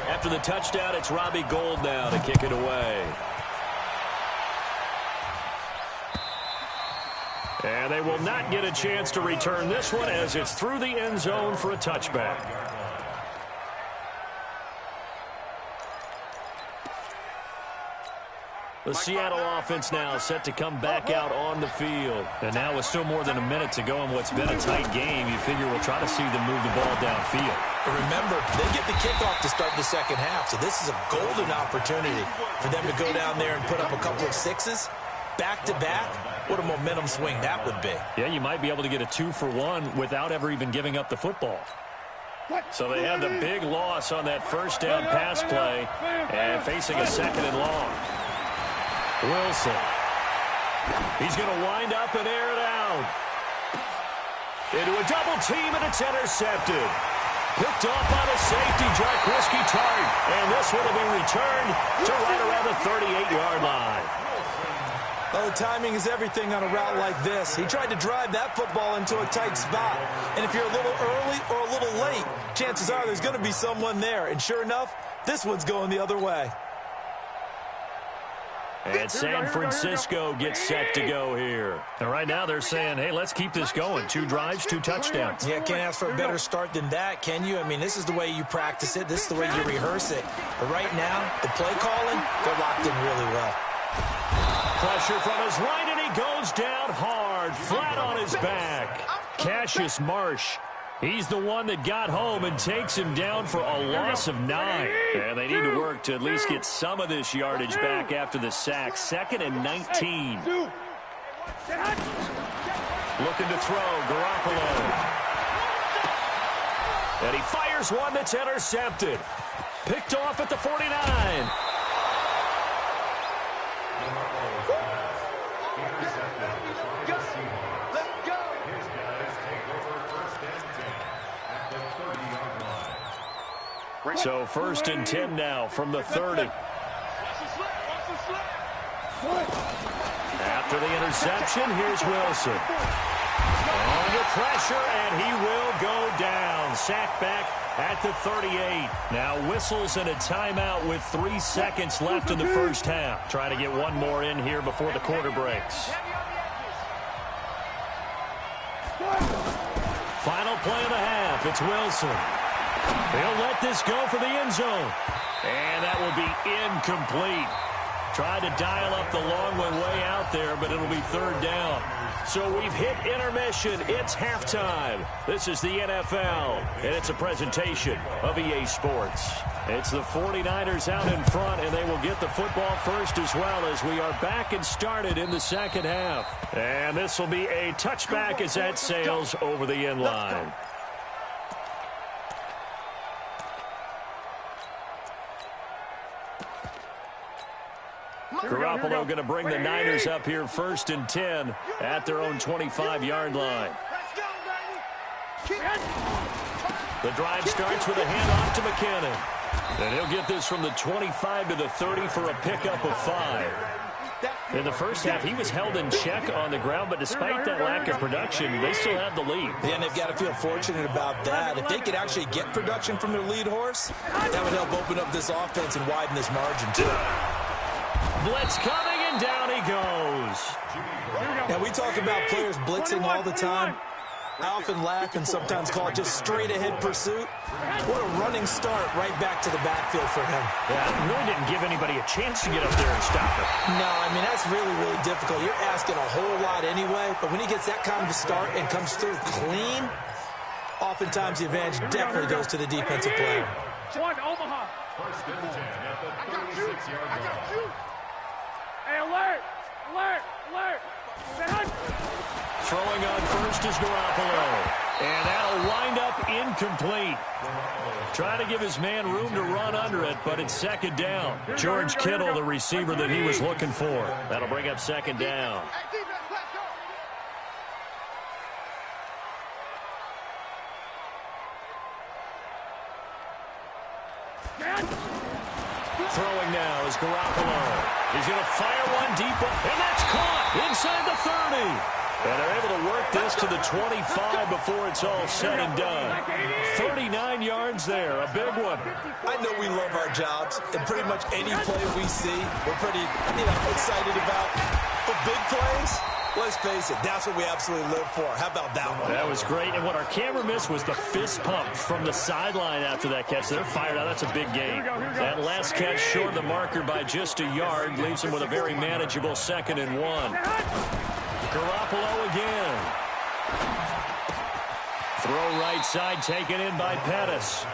After the touchdown, it's Robbie Gould now to kick it away. And they will not get a chance to return this one as it's through the end zone for a touchback. The Seattle offense now set to come back out on the field. And now with still more than a minute to go in what's been a tight game, you figure we'll try to see them move the ball downfield. And remember, they get the kickoff to start the second half, so this is a golden opportunity for them to go down there and put up a couple of sixes back-to-back. What a momentum swing that would be. Yeah, you might be able to get a 2-for-1 without ever even giving up the football. So they had the big loss on that first down pass play and facing a second and long. Wilson. He's going to wind up and air it out. Into a double team, and it's intercepted. Picked off by the safety, Jarkowski Tart. And this one will be returned to right around the 38-yard line. Well, the timing is everything on a route like this. He tried to drive that football into a tight spot. And if you're a little early or a little late, chances are there's going to be someone there. And sure enough, this one's going the other way. And San Francisco gets set to go here. And right now they're saying, hey, let's keep this going. 2 drives, 2 touchdowns. Yeah, can't ask for a better start than that, can you? I mean, this is the way you practice it. This is the way you rehearse it. But right now, the play calling, they're locked in really well. Pressure from his right, and he goes down hard, flat on his back. Cassius Marsh. He's the one that got home and takes him down for a loss of 9. And they need to work to at least get some of this yardage back after the sack. 2nd and 19. Looking to throw, Garoppolo. And he fires one that's intercepted. Picked off at the 49. So 1st and 10 now from the 30. After the interception, here's Wilson. Under pressure, and he will go down. Sacked back at the 38. Now whistles and a timeout with 3 seconds left in the first half. Try to get one more in here before the quarter breaks. Final play of the half. It's Wilson. He'll let this go for the end zone. And that will be incomplete. Tried to dial up the long one way out there, but it'll be 3rd down. So we've hit intermission. It's halftime. This is the NFL, and it's a presentation of EA Sports. It's the 49ers out in front, and they will get the football first as well as we are back and started in the second half. And this will be a touchback as that sails over the end line. Garoppolo going to bring the Niners up here 1st and 10 at their own 25-yard line. The drive starts with a handoff to McKinnon. And he'll get this from the 25 to the 30 for a pickup of 5. In the first half, he was held in check on the ground, but despite that lack of production, they still have the lead. Yeah, and they've got to feel fortunate about that. If they could actually get production from their lead horse, that would help open up this offense and widen this margin, too. Blitz coming, and down he goes. Now, we talk about players blitzing all the time. I often laugh and sometimes call it just straight-ahead pursuit. What a running start right back to the backfield for him. Yeah, it really didn't give anybody a chance to get up there and stop it. No, I mean, that's really, really difficult. You're asking a whole lot anyway, but when he gets that kind of a start and comes through clean, oftentimes the advantage definitely goes to the defensive player. One, Omaha. First and 10 at the 36-yard line. Hey, alert! Alert! Alert! Throwing on first is Garoppolo. And that'll wind up incomplete. Trying to give his man room to run under it, but it's 2nd down. George Kittle, the receiver that he was looking for. That'll bring up 2nd down. Throwing now is Garoppolo. He's going to fire one deep, and that's caught inside the 30. And they're able to work this to the 25 before it's all said and done. 39 yards there, a big one. I know we love our jobs, and pretty much any play we see, we're pretty, excited about. For big plays, let's face it, that's what we absolutely live for. How about that one? That was great, and what our camera missed was the fist pump from the sideline after that catch. They're fired out. That's a big gain. That last catch short of the marker by just a yard leaves them with a very manageable 2nd and 1. Garoppolo again. Throw right side taken in by Pettis.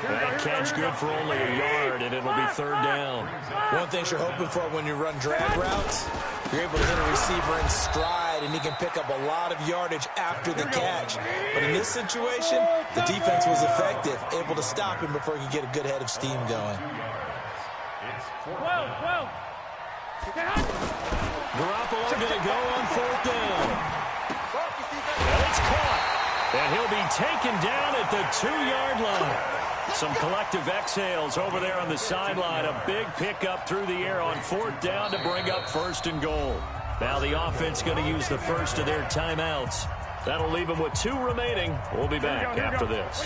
That catch good for only a yard, and it'll be 3rd down. One thing you're hoping for when you run drag routes, you're able to hit a receiver in stride, and he can pick up a lot of yardage after the catch. But in this situation, the defense was effective, able to stop him before he could get a good head of steam going. Garoppolo going to go on 4th down. And it's caught. And he'll be taken down at the 2-yard line. Some collective exhales over there on the sideline. A big pickup through the air on 4th down to bring up 1st and goal. Now the offense going to use the first of their timeouts. That'll leave them with 2 remaining. We'll be back after this.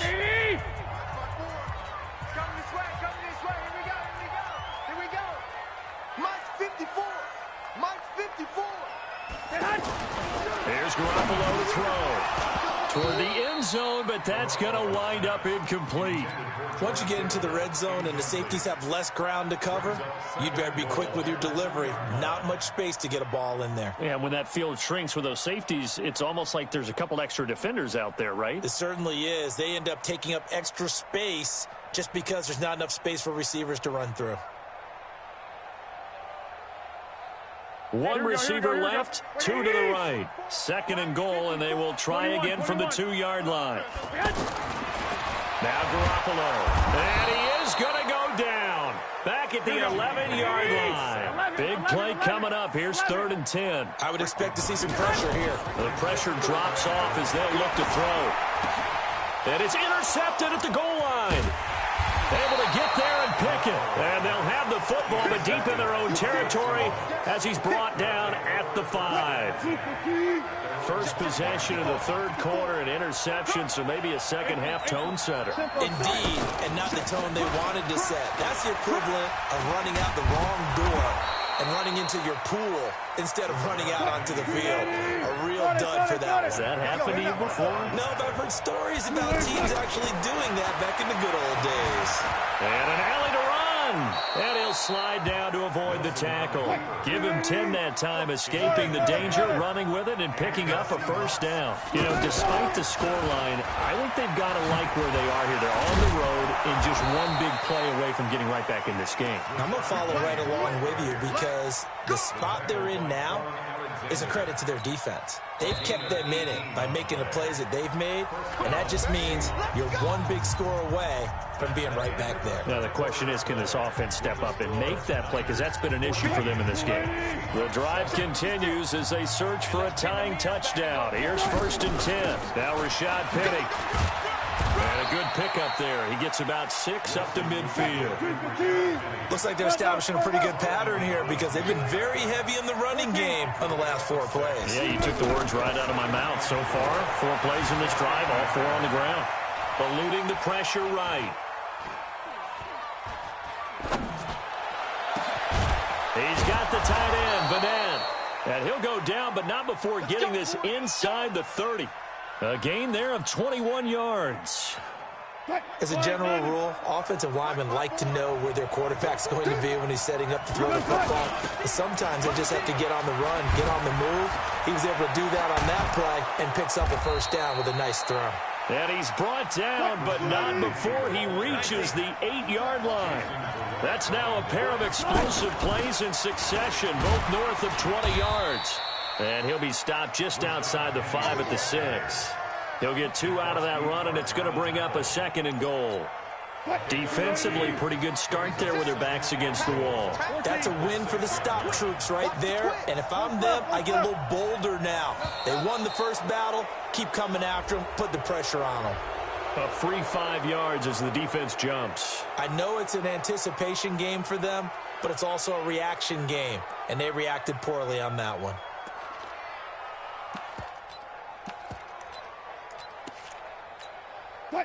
Here's Garoppolo to throw. Toward the end zone, but that's going to wind up incomplete. Once you get into the red zone and the safeties have less ground to cover, you'd better be quick with your delivery. Not much space to get a ball in there. Yeah, when that field shrinks with those safeties, it's almost like there's a couple extra defenders out there, right? It certainly is. They end up taking up extra space just because there's not enough space for receivers to run through. One receiver left, 2 to the right. 2nd and goal, and they will try again from the 2-yard line. Now Garoppolo. And he is going to go down. Back at the 11-yard line. Big play coming up. Here's 3rd and 10. I would expect to see some pressure here. The pressure drops off as they'll look to throw. And it's intercepted at the goal line. Able to get there and pick it. And they'll have the football, but deep in their own territory as he's brought down at the 5. First possession of the 3rd quarter, an interception, so maybe a second-half tone setter. Indeed, and not the tone they wanted to set. That's the equivalent of running out the wrong door and running into your pool instead of running out onto the field. A real dud for that. Has that happened to you before? No, but I've heard stories about teams actually doing that back in the good old days. And an alley to run. And he'll slide down to avoid the tackle. Give him 10 that time, escaping the danger, running with it, and picking up a 1st down. You know, despite the scoreline, I think they've got to like where they are here. They're on the road and just one big play away from getting right back in this game. I'm going to follow right along with you because the spot they're in now is a credit to their defense. They've kept them in it by making the plays that they've made, and that just means you're one big score away from being right back there. Now the question is, can this offense step up and make that play? Because that's been an issue for them in this game. The drive continues as they search for a tying touchdown. Here's 1st and 10. Now Rashad Penny. And a good pickup there. He gets about 6 up to midfield. Looks like they're establishing a pretty good pattern here because they've been very heavy in the running game on the last 4 plays. Yeah, you took the words right out of my mouth. So far, 4 plays in this drive, all 4 on the ground. Eluding the pressure right. He's got the tight end, Vanette. And he'll go down, but not before getting this inside the 30. A gain there of 21 yards. As a general rule, offensive linemen like to know where their quarterback's going to be when he's setting up to throw the football. But sometimes they just have to get on the run, get on the move. He was able to do that on that play and picks up a 1st down with a nice throw. And he's brought down, but not before he reaches the 8-yard line. That's now a pair of explosive plays in succession, both north of 20 yards. And he'll be stopped just outside the 5 at the 6. He'll get 2 out of that run, and it's going to bring up a 2nd and goal. Defensively, pretty good start there with their backs against the wall. That's a win for the stop troops right there. And if I'm them, I get a little bolder now. They won the first battle. Keep coming after them. Put the pressure on them. A free 5 yards as the defense jumps. I know it's an anticipation game for them, but it's also a reaction game. And they reacted poorly on that one.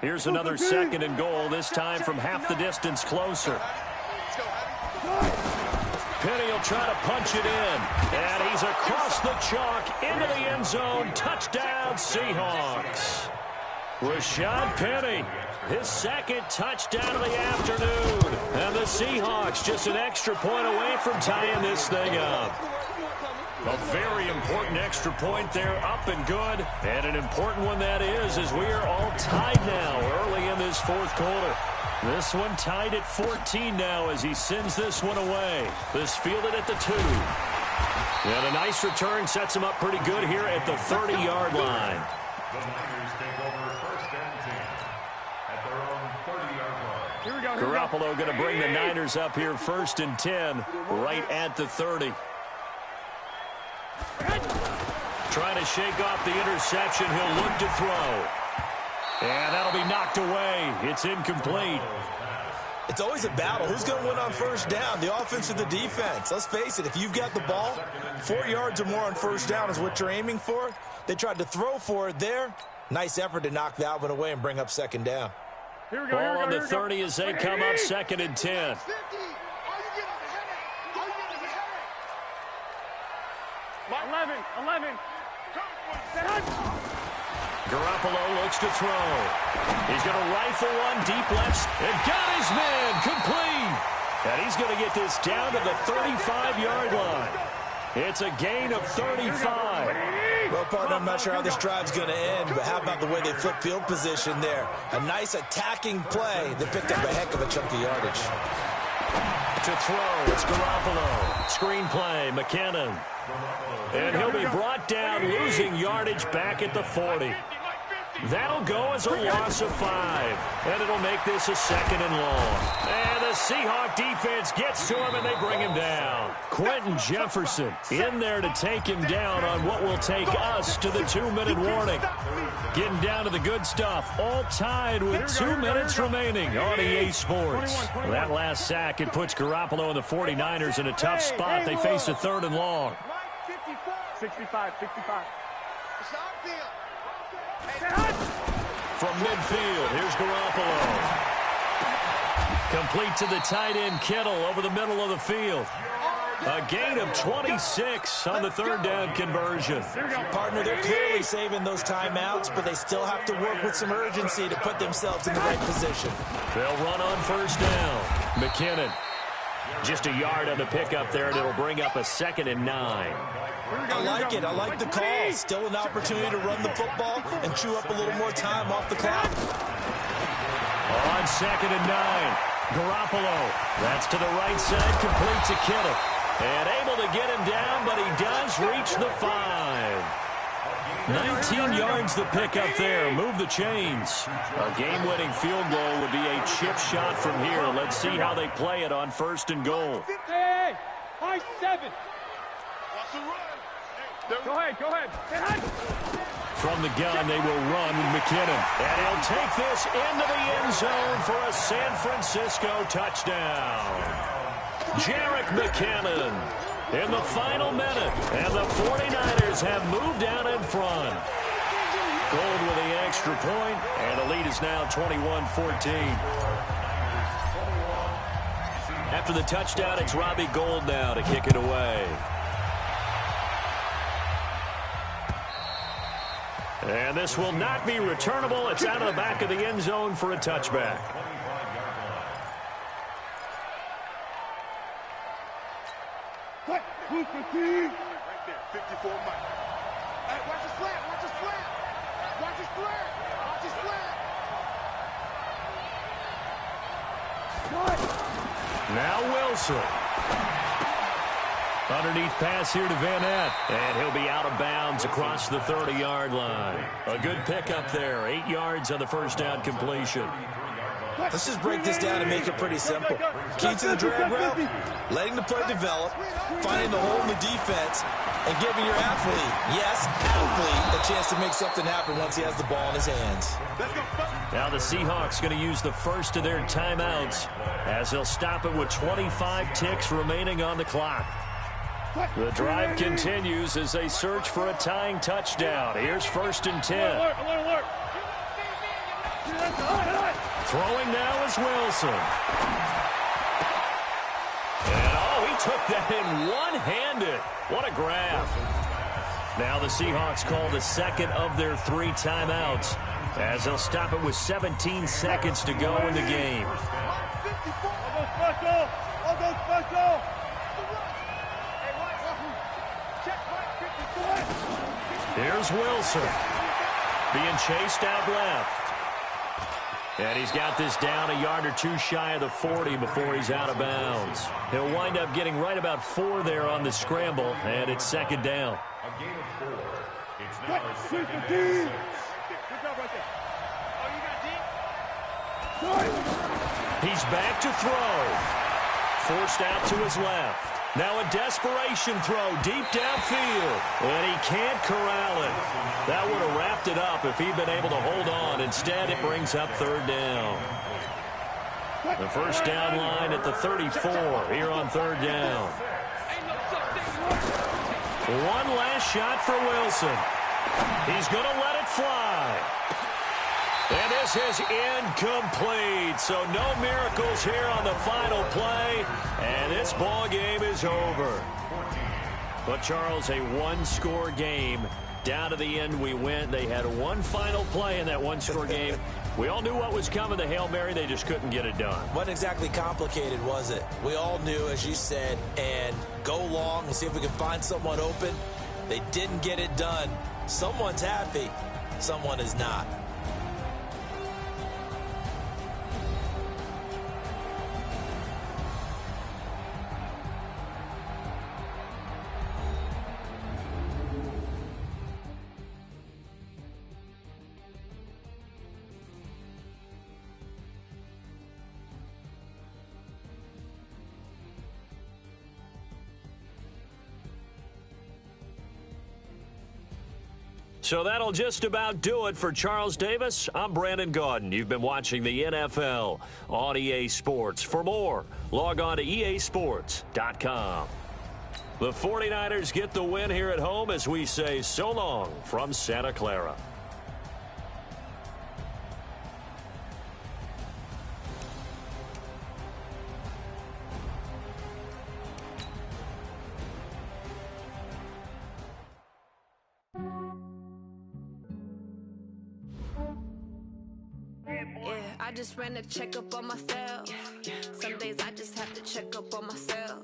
Here's another 2nd and goal, this time from half the distance closer. Penny will try to punch it in, and he's across the chalk into the end zone. Touchdown, Seahawks. Rashad Penny, his 2nd touchdown of the afternoon. And the Seahawks just an extra point away from tying this thing up. A very important extra point there, up and good. And an important one that is, as we are all tied now early in this 4th quarter. This one tied at 14 now as he sends this one away. This fielded at the 2. And a nice return sets him up pretty good here at the 30-yard line. The Niners take over 1st and 10 at their own 30-yard line. Here we go. Garoppolo going to bring the Niners up here 1st and 10 right at the 30. Trying to shake off the interception. He'll look to throw. And that'll be knocked away. It's incomplete. It's always a battle. Who's going to win on 1st down, the offense or the defense? Let's face it, if you've got the ball, 4 yards or more on 1st down is what you're aiming for. They tried to throw for it there. Nice effort to knock that one away and bring up 2nd down. Here we go. Ball on the 30 as they come up 2nd and 10. Garoppolo looks to throw. He's going to rifle one deep left and got his man complete. And he's going to get this down to the 35-yard line. It's a gain of 35. Well, partner, I'm not sure how this drive's going to end, but how about the way they flip field position there? A nice attacking play that picked up a heck of a chunk of yardage. To throw, it's Garoppolo. Screen play, McKinnon. And he'll be brought down, losing yardage back at the 40. That'll go as a loss of 5. And it'll make this a 2nd and long. And the Seahawk defense gets to him, and they bring him down. Quentin Jefferson in there to take him down on what will take us to the 2-minute warning. Getting down to the good stuff. All tied with 2 minutes remaining on EA Sports. That last sack, it puts Garoppolo and the 49ers in a tough spot. They face a 3rd and long. 65. From midfield, here's Garoppolo. Complete to the tight end, Kittle, over the middle of the field. A gain of 26 on the 3rd down conversion. Partner, they're clearly saving those timeouts, but they still have to work with some urgency to put themselves in the right position. They'll run on 1st down. McKinnon. Just a yard on the pickup there, and it'll bring up a 2nd and 9. I like it. I like the call. Still an opportunity to run the football and chew up a little more time off the clock. On 2nd and 9, Garoppolo. That's to the right side, complete to Kittle. And able to get him down, but he does reach the 5. 19 yards the pickup there. Move the chains. A game-winning field goal would be a chip shot from here. Let's see how they play it on 1st and goal. Hey, high 7. Go ahead. From the gun, they will run with McKinnon. And he'll take this into the end zone for a San Francisco touchdown. Jerick McKinnon in the final minute. And the 49ers have moved out in front. Gold with the extra point, and the lead is now 21-14. After the touchdown, it's Robbie Gould now to kick it away. And this will not be returnable. It's out of the back of the end zone for a touchback. Right there, 54 Mike. Hey, watch his flat. Now Wilson. Underneath pass here to Van Ness. And he'll be out of bounds across the 30-yard line. A good pickup there. 8 yards on the 1st down completion. Let's just break this down and make it pretty simple. Key to the drag route, letting the play develop, finding the hole in the defense, and giving your athlete, yes, athlete, a chance to make something happen once he has the ball in his hands. Now the Seahawks going to use the first of their timeouts as they'll stop it with 25 ticks remaining on the clock. The drive continues as they search for a tying touchdown. Here's 1st and 10. Alert. Throwing now is Wilson. And, oh, he took that in one-handed. What a grab. Now the Seahawks call the second of their 3 timeouts as they'll stop it with 17 seconds to go in the game. Here's Wilson being chased out left. And he's got this down a yard or 2 shy of the 40 before he's out of bounds. He'll wind up getting right about 4 there on the scramble, and it's second down. A game of 4. It's now a second and 6. Good job right there. Oh, you got deep? He's back to throw. Forced out to his left. Now a desperation throw deep downfield. And he can't corral it. That would have wrapped it up if he'd been able to hold on. Instead, it brings up third down. The first down line at the 34 here on third down. One last shot for Wilson. He's going to let it fly. And this is incomplete. So no miracles here on the final play. And this ball game is over. But, Charles, a one-score game. Down to the end we went. They had one final play in that one-score game. We all knew what was coming, the Hail Mary. They just couldn't get it done. Wasn't exactly complicated, was it? We all knew, as you said, and go long and see if we can find someone open. They didn't get it done. Someone's happy. Someone is not. So that'll just about do it for Charles Davis. I'm Brandon Gaudin. You've been watching the NFL on EA Sports. For more, log on to easports.com. The 49ers get the win here at home as we say so long from Santa Clara. I just ran a checkup on myself. Some days I just have to check up on myself.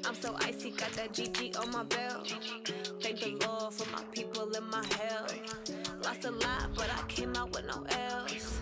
I'm so icy, got that GG on my belt. Thank the Lord for my people and my health. Lost a lot, but I came out with no L's.